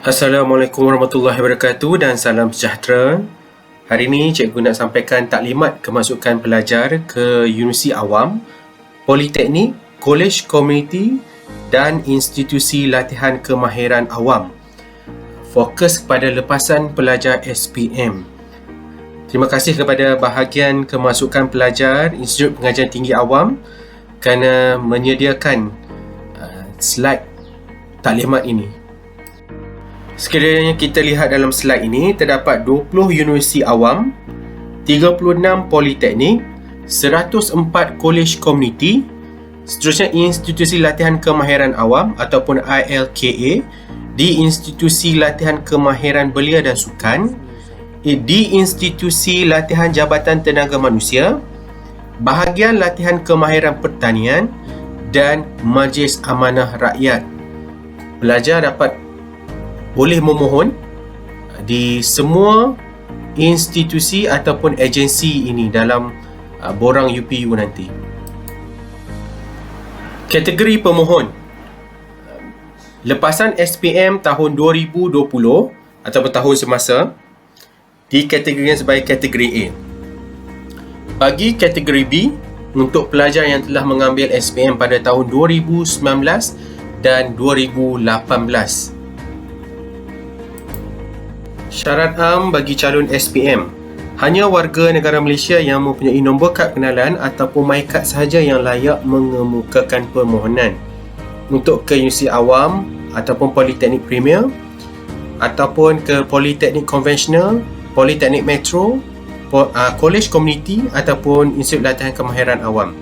Assalamualaikum warahmatullahi wabarakatuh dan salam sejahtera. Hari ini cikgu nak sampaikan taklimat kemasukan pelajar ke Universiti Awam, Politeknik, Kolej Komuniti dan institusi latihan kemahiran awam. Fokus kepada lepasan pelajar SPM. Terima kasih kepada bahagian kemasukan pelajar Institut Pengajian Tinggi Awam kerana menyediakan slide taklimat ini. Sekiranya kita lihat dalam slide ini, terdapat 20 universiti awam, 36 politeknik, 104 kolej komuniti, seterusnya institusi latihan kemahiran awam ataupun ILKA, di institusi latihan kemahiran belia dan sukan, di institusi latihan Jabatan Tenaga Manusia, bahagian latihan kemahiran pertanian dan Majlis Amanah Rakyat. Pelajar boleh memohon di semua institusi ataupun agensi ini dalam borang UPU nanti. Kategori pemohon: lepasan SPM tahun 2020 ataupun tahun semasa dikategorikan sebagai kategori A. Bagi kategori B, untuk pelajar yang telah mengambil SPM pada tahun 2019 dan 2018. Syarat am bagi calon SPM: hanya warga negara Malaysia yang mempunyai nombor kad pengenalan ataupun MyKad sahaja yang layak mengemukakan permohonan untuk ke Universiti Awam ataupun Politeknik Premier ataupun ke Politeknik Konvensional, Politeknik Metro, Kolej Komuniti ataupun Institut Latihan Kemahiran Awam.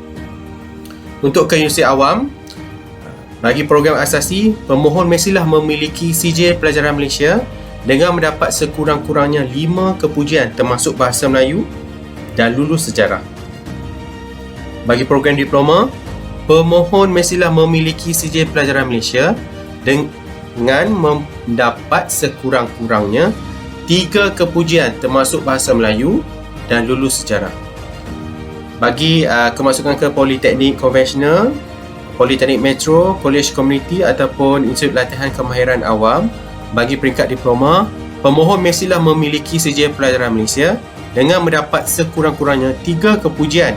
Untuk ke Universiti Awam, bagi program asasi, pemohon mestilah memiliki CJ Pelajaran Malaysia dengan mendapat sekurang-kurangnya 5 kepujian termasuk Bahasa Melayu dan lulus sejarah. Bagi program diploma, pemohon mestilah memiliki CJ Pelajaran Malaysia dengan mendapat sekurang-kurangnya 3 kepujian termasuk Bahasa Melayu dan lulus sejarah. Bagi kemasukan ke Politeknik Konvensional, Politeknik Metro, Kolej Komuniti ataupun Institut Latihan Kemahiran Awam, bagi peringkat diploma, pemohon mestilah memiliki CJ Pelajaran Malaysia dengan mendapat sekurang-kurangnya 3 kepujian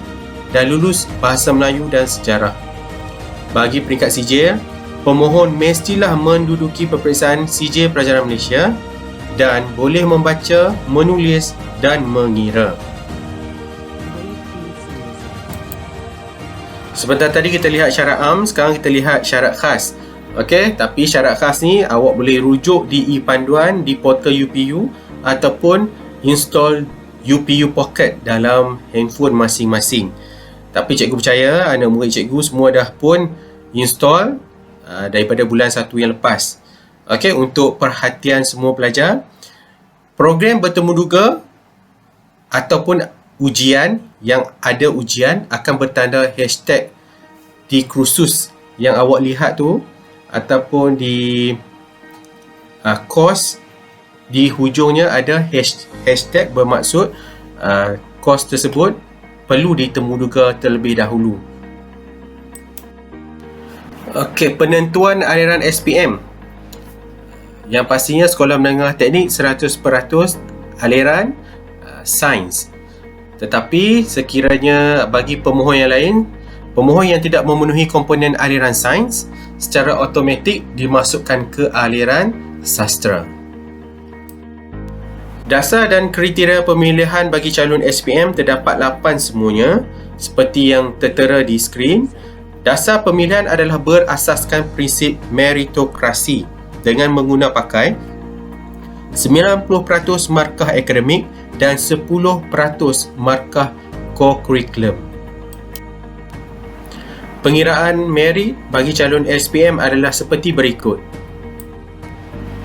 dan lulus Bahasa Melayu dan Sejarah. Bagi peringkat CJ, pemohon mestilah menduduki peperiksaan CJ Pelajaran Malaysia dan boleh membaca, menulis dan mengira. Sebentar tadi kita lihat syarat am, sekarang kita lihat syarat khas. Okey, tapi syarat khas ni awak boleh rujuk di e-panduan di portal UPU ataupun install UPU Pocket dalam handphone masing-masing. Tapi cikgu percaya anak murid cikgu semua dah pun install daripada bulan 1 yang lepas. Okey, untuk perhatian semua pelajar, program bertemu duga ataupun ujian yang ada ujian akan bertanda hashtag di kursus yang awak lihat tu ataupun di kos di hujungnya ada hashtag bermaksud kos tersebut perlu ditemuduga terlebih dahulu. Okey, penentuan aliran SPM. Yang pastinya Sekolah Menengah Teknik 100% aliran sains. Tetapi sekiranya bagi pemohon yang lain, pemohon yang tidak memenuhi komponen aliran sains secara automatik dimasukkan ke aliran sastra. Dasar dan kriteria pemilihan bagi calon SPM terdapat 8 semuanya seperti yang tertera di skrin. Dasar pemilihan adalah berasaskan prinsip meritokrasi dengan mengguna pakai 90% markah akademik dan 10% markah co-curriculum. Pengiraan merit bagi calon SPM adalah seperti berikut.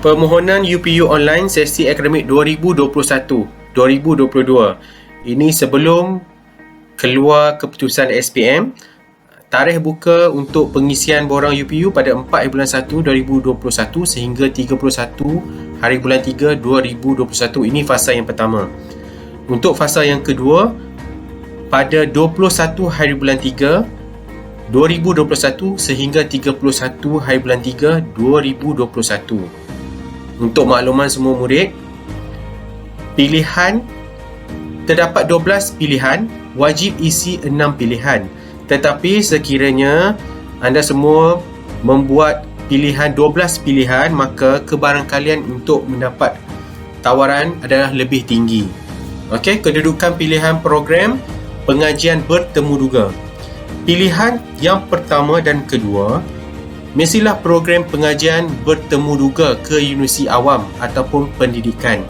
Permohonan UPU online sesi akademik 2021-2022. Ini sebelum keluar keputusan SPM. Tarikh buka untuk pengisian borang UPU pada 4 bulan 1 2021 sehingga 31 hari bulan 3 2021. Ini fasa yang pertama. Untuk fasa yang kedua, pada 21 hari bulan 3 2021 sehingga 31 hari bulan 3 2021. Untuk makluman semua murid, pilihan terdapat 12 pilihan, wajib isi 6 pilihan. Tetapi sekiranya anda semua membuat pilihan 12 pilihan, maka kebarangkalian untuk mendapat tawaran adalah lebih tinggi. Okey, kedudukan pilihan program pengajian bertemu duga. Pilihan yang pertama dan kedua mestilah program pengajian bertemu duga ke universiti awam ataupun pendidikan.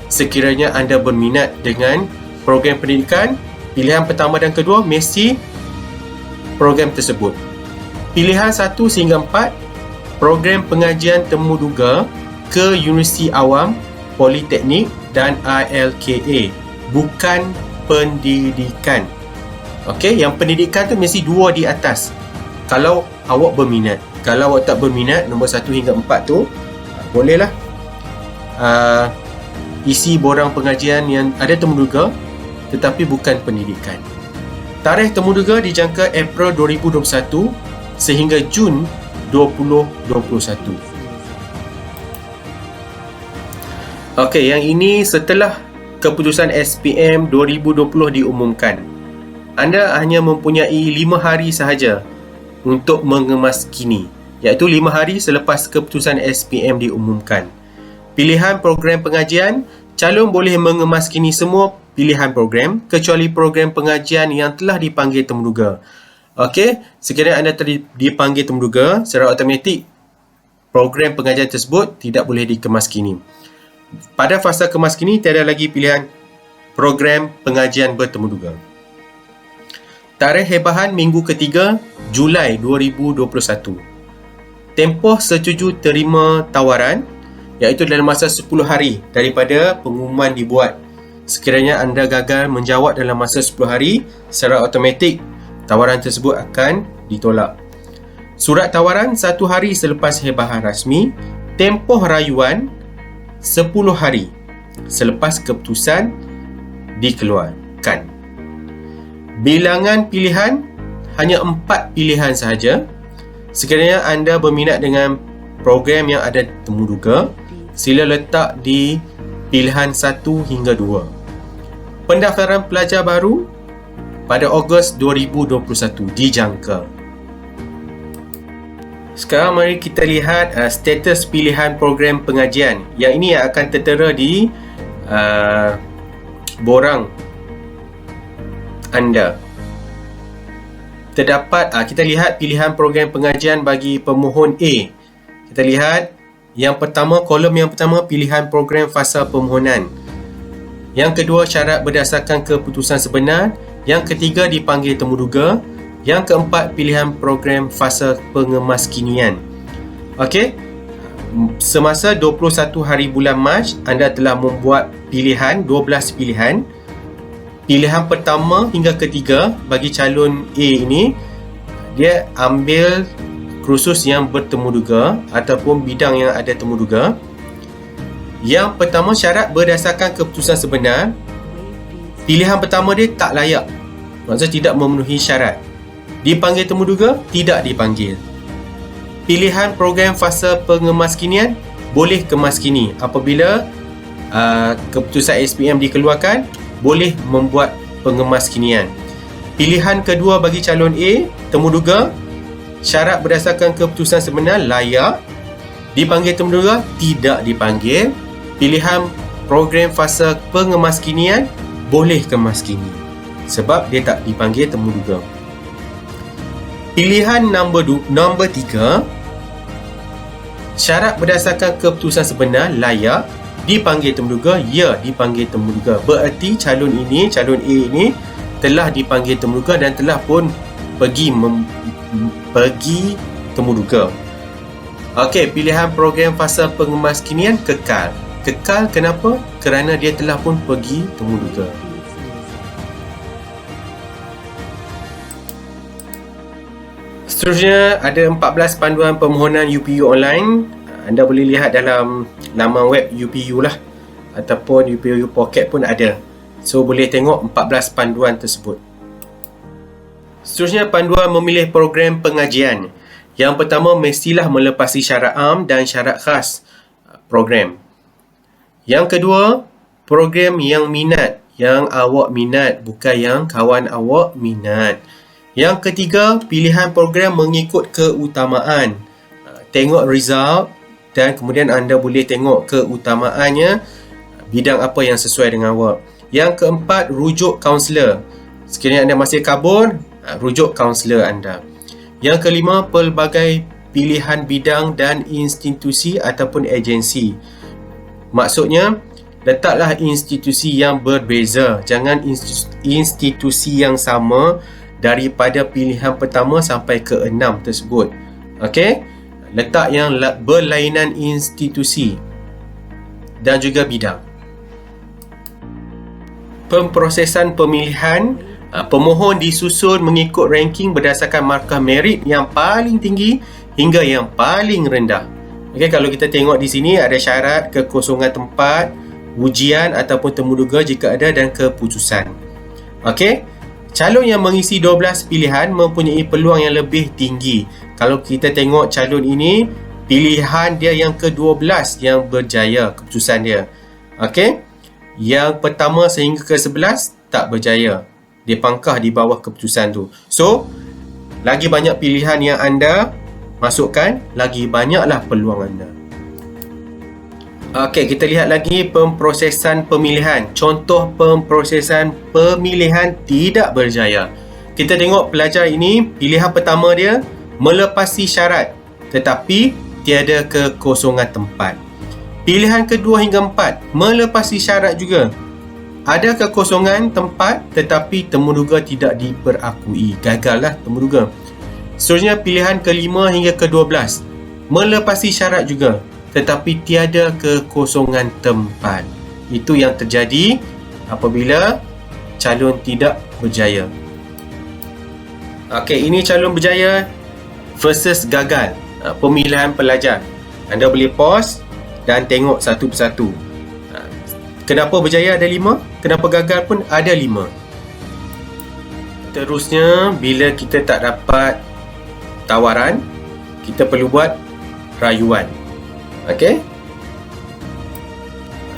Sekiranya anda berminat dengan program pendidikan, pilihan pertama dan kedua mesti program tersebut. Pilihan 1 sehingga 4, program pengajian temu duga ke universiti awam, politeknik dan ILKA, bukan pendidikan. Okey, yang pendidikan tu mesti 2 di atas kalau awak berminat. Kalau awak tak berminat, nombor 1 hingga 4 tu bolehlah isi borang pengajian yang ada temuduga tetapi bukan pendidikan. Tarikh temuduga dijangka April 2021 sehingga Jun 2021. Okey, yang ini setelah keputusan SPM 2020 diumumkan. Anda hanya mempunyai 5 hari sahaja untuk mengemaskini, iaitu 5 hari selepas keputusan SPM diumumkan. Pilihan program pengajian, calon boleh mengemaskini semua pilihan program kecuali program pengajian yang telah dipanggil temuduga. Okey, sekiranya anda telah dipanggil temuduga, secara automatik program pengajian tersebut tidak boleh dikemaskini. Pada fasa kemaskini tiada lagi pilihan program pengajian bertemuduga. Tarikh hebahan minggu ketiga Julai 2021. Tempoh setuju terima tawaran iaitu dalam masa 10 hari daripada pengumuman dibuat. Sekiranya anda gagal menjawab dalam masa 10 hari, secara automatik tawaran tersebut akan ditolak. Surat tawaran 1 hari selepas hebahan rasmi, tempoh rayuan 10 hari selepas keputusan dikeluarkan. Bilangan pilihan hanya 4 pilihan sahaja. Sekiranya anda berminat dengan program yang ada temuduga, sila letak di pilihan 1 hingga 2. Pendaftaran pelajar baru pada Ogos 2021 dijangka. Sekarang mari kita lihat status pilihan program pengajian. Yang ini akan tertera di borang anda. Terdapat, kita lihat pilihan program pengajian bagi pemohon A. Kita lihat yang pertama, kolom yang pertama pilihan program fasa permohonan. Yang kedua, syarat berdasarkan keputusan sebenar. Yang ketiga, dipanggil temuduga. Yang keempat, pilihan program fasa pengemaskinian. Okey, semasa 21 hari bulan Mac, anda telah membuat pilihan, 12 pilihan. Pilihan pertama hingga ketiga bagi calon A ini, dia ambil kursus yang bertemuduga ataupun bidang yang ada temuduga. Yang pertama, syarat berdasarkan keputusan sebenar. Pilihan pertama dia tak layak, maksudnya tidak memenuhi syarat. Dipanggil temuduga, tidak dipanggil. Pilihan program fasa pengemaskinian, boleh kemaskini apabila keputusan SPM dikeluarkan, boleh membuat pengemaskinian. Pilihan kedua bagi calon A, temuduga, syarat berdasarkan keputusan sebenar, layak. Dipanggil temuduga, tidak dipanggil. Pilihan program fasa pengemaskinian, boleh kemaskini sebab dia tak dipanggil temuduga. Pilihan nombor 3, syarat berdasarkan keputusan sebenar, layak. Dipanggil temuduga, ya, dipanggil temuduga. Bererti calon A ini telah dipanggil temuduga dan telah pun pergi temuduga. Okey, pilihan program fasa pengemaskinian kekal. Kekal kenapa? Kerana dia telah pun pergi temuduga. Seterusnya, ada 14 panduan permohonan UPU online. Anda boleh lihat dalam laman web UPU lah, ataupun UPU Pocket pun ada. So, boleh tengok 14 panduan tersebut. Seterusnya, panduan memilih program pengajian. Yang pertama, mestilah melepasi syarat am dan syarat khas. program. Yang kedua, program yang minat, yang awak minat, bukan yang kawan awak minat. Yang ketiga, pilihan program mengikut keutamaan. Tengok result dan kemudian anda boleh tengok keutamaannya, bidang apa yang sesuai dengan awak. Yang keempat, rujuk kaunselor. Sekiranya anda masih kabur, rujuk kaunselor anda. Yang kelima, pelbagai pilihan bidang dan institusi ataupun agensi. Maksudnya, letaklah institusi yang berbeza. Jangan institusi yang sama daripada pilihan pertama sampai ke 6 tersebut. Okey? Letak yang berlainan institusi dan juga bidang. Pemprosesan pemilihan, pemohon disusun mengikut ranking berdasarkan markah merit yang paling tinggi hingga yang paling rendah. Okey, kalau kita tengok di sini ada syarat kekosongan tempat, ujian ataupun temuduga jika ada dan keputusan. Okey, calon yang mengisi 12 pilihan mempunyai peluang yang lebih tinggi. Kalau kita tengok calon ini, pilihan dia yang ke-12 yang berjaya keputusan dia. Okey, yang pertama sehingga ke-11 tak berjaya. Dia pangkah di bawah keputusan tu. So, lagi banyak pilihan yang anda masukkan, lagi banyaklah peluang anda. Okey, kita lihat lagi pemprosesan pemilihan. Contoh pemprosesan pemilihan tidak berjaya. Kita tengok pelajar ini, pilihan pertama dia melepasi syarat tetapi tiada kekosongan tempat. Pilihan kedua hingga 4 melepasi syarat juga. Ada kekosongan tempat tetapi temuduga tidak diperakui. Gagallah temuduga. Seterusnya pilihan kelima hingga ke-12 melepasi syarat juga tetapi tiada kekosongan tempat. Itu yang terjadi apabila calon tidak berjaya. Okey, ini calon berjaya versus gagal. Pemilihan pelajar. Anda boleh pause dan tengok satu persatu. Kenapa berjaya ada 5, kenapa gagal pun ada 5. Terusnya, bila kita tak dapat tawaran, kita perlu buat rayuan. Okey?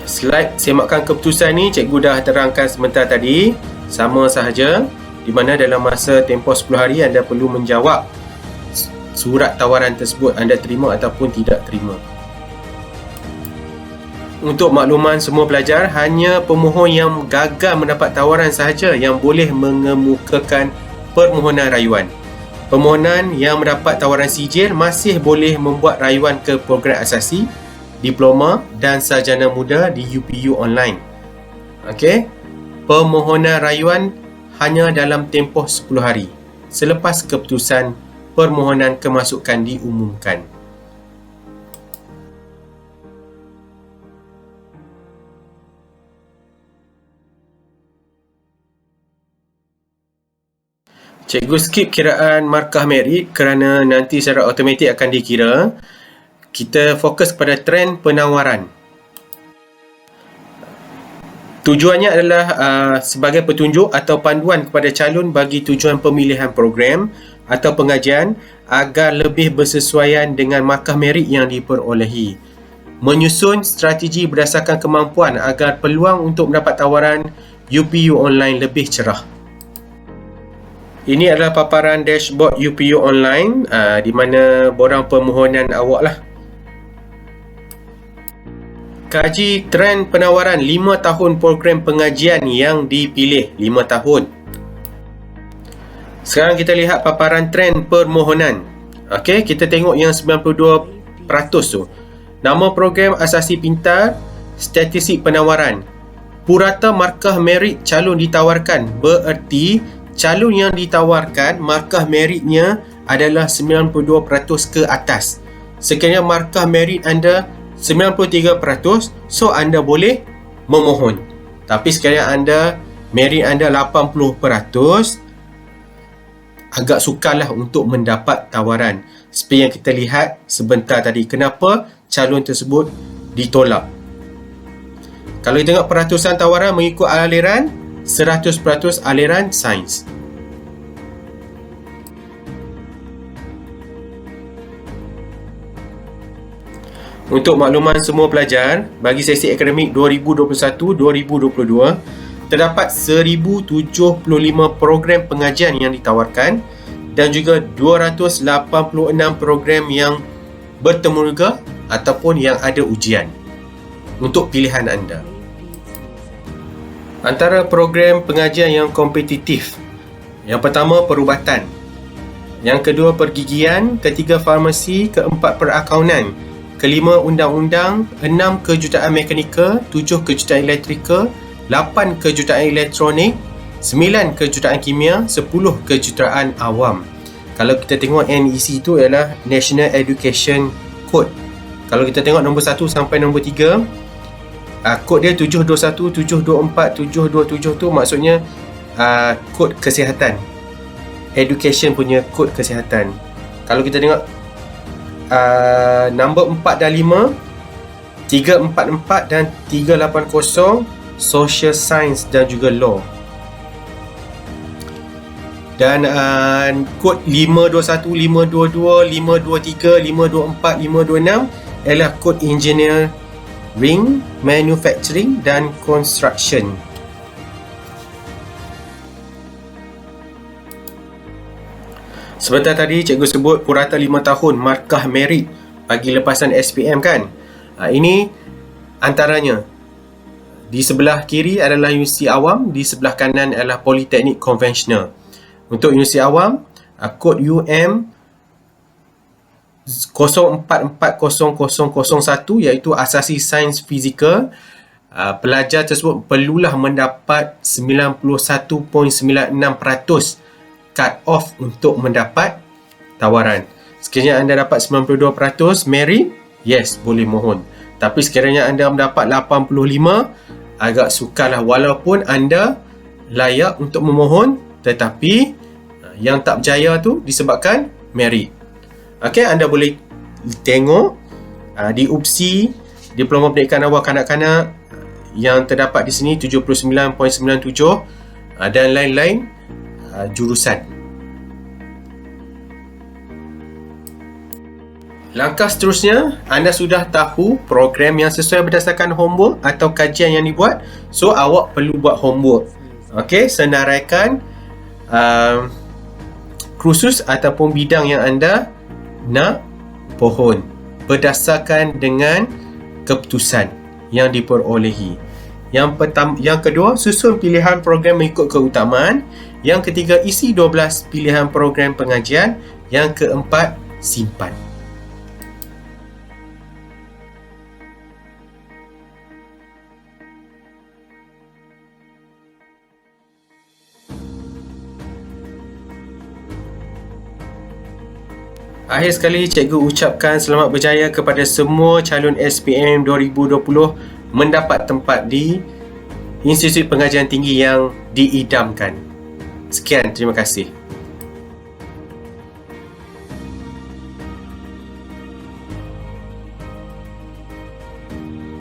Slide semakan keputusan ni cikgu dah terangkan sebentar tadi. Sama sahaja, di mana dalam masa tempoh 10 hari anda perlu menjawab surat tawaran tersebut, anda terima ataupun tidak terima. Untuk makluman semua pelajar, hanya pemohon yang gagal mendapat tawaran sahaja yang boleh mengemukakan permohonan rayuan. Permohonan yang mendapat tawaran sijil masih boleh membuat rayuan ke program asasi, diploma dan sarjana muda di UPU online. Okey. Permohonan rayuan hanya dalam tempoh 10 hari selepas keputusan permohonan kemasukan diumumkan. Cikgu skip kiraan markah merit kerana nanti secara automatik akan dikira. Kita fokus pada trend penawaran. Tujuannya adalah sebagai petunjuk atau panduan kepada calon bagi tujuan pemilihan program atau pengajian agar lebih bersesuaian dengan markah merit yang diperolehi. Menyusun strategi berdasarkan kemampuan agar peluang untuk mendapat tawaran UPU online lebih cerah. Ini adalah paparan dashboard UPU online di mana borang permohonan awak lah. Kaji trend penawaran 5 tahun program pengajian yang dipilih. 5 tahun. Sekarang kita lihat paparan trend permohonan. Okey, kita tengok yang 92% tu. Nama program asasi pintar, statistik penawaran. Purata markah merit calon ditawarkan, bererti calon yang ditawarkan markah meritnya adalah 92% ke atas. Sekiranya markah merit anda 93%, so anda boleh memohon. Tapi sekiranya merit anda 80%, agak sukarlah untuk mendapat tawaran. Seperti yang kita lihat sebentar tadi, kenapa calon tersebut ditolak. Kalau kita tengok peratusan tawaran mengikut aliran, 100% aliran sains. Untuk makluman semua pelajar, bagi sesi akademik 2021-2022, terdapat 1075 program pengajian yang ditawarkan dan juga 286 program yang bertemuruga ataupun yang ada ujian untuk pilihan anda. Antara program pengajian yang kompetitif, yang pertama perubatan, yang kedua pergigian, ketiga farmasi, keempat perakaunan, kelima undang-undang, 6 kejuruteraan mekanika, 7 kejuruteraan elektrika, 8 kejuruteraan elektronik, 9 kejuruteraan kimia, 10 kejuruteraan awam. Kalau kita tengok NEC itu ialah National Education Code. Kalau kita tengok nombor 1 sampai nombor 3, kod dia 721, 724, 727 tu maksudnya kod kesihatan. Education punya kod kesihatan. Kalau kita tengok nombor 4 dan 5, 344 dan 380, Social Science dan juga Law. Dan kod 521, 522, 523, 524, 526 ialah kod Engineering, Manufacturing dan Construction. Sebentar tadi cikgu sebut purata 5 tahun markah merit bagi lepasan SPM kan. Ini antaranya. Di sebelah kiri adalah Universiti Awam, di sebelah kanan adalah Politeknik Konvensional. Untuk Universiti Awam, kod UM 044001 iaitu Asasi Sains Fizikal. Pelajar tersebut perlulah mendapat 91.96% cut off untuk mendapat tawaran. Sekiranya anda dapat 92% merit, yes, boleh mohon. Tapi sekiranya anda mendapat 85, agak sukarlah, walaupun anda layak untuk memohon, tetapi yang tak berjaya tu disebabkan merit. Okey, anda boleh tengok di UPSI, Diploma Pendidikan Awal Kanak-kanak yang terdapat di sini 79.97 dan lain-lain jurusan. Langkah seterusnya, anda sudah tahu program yang sesuai berdasarkan homework atau kajian yang dibuat. So, awak perlu buat homework. Okey, senaraikan kursus ataupun bidang yang anda nak pohon berdasarkan dengan keputusan yang diperolehi. Yang kedua, susun pilihan program mengikut keutamaan. Yang ketiga, isi 12 pilihan program pengajian. Yang keempat, simpan. Akhir sekali, cikgu ucapkan selamat berjaya kepada semua calon SPM 2020 mendapat tempat di Institut Pengajian Tinggi yang diidamkan. Sekian, terima kasih.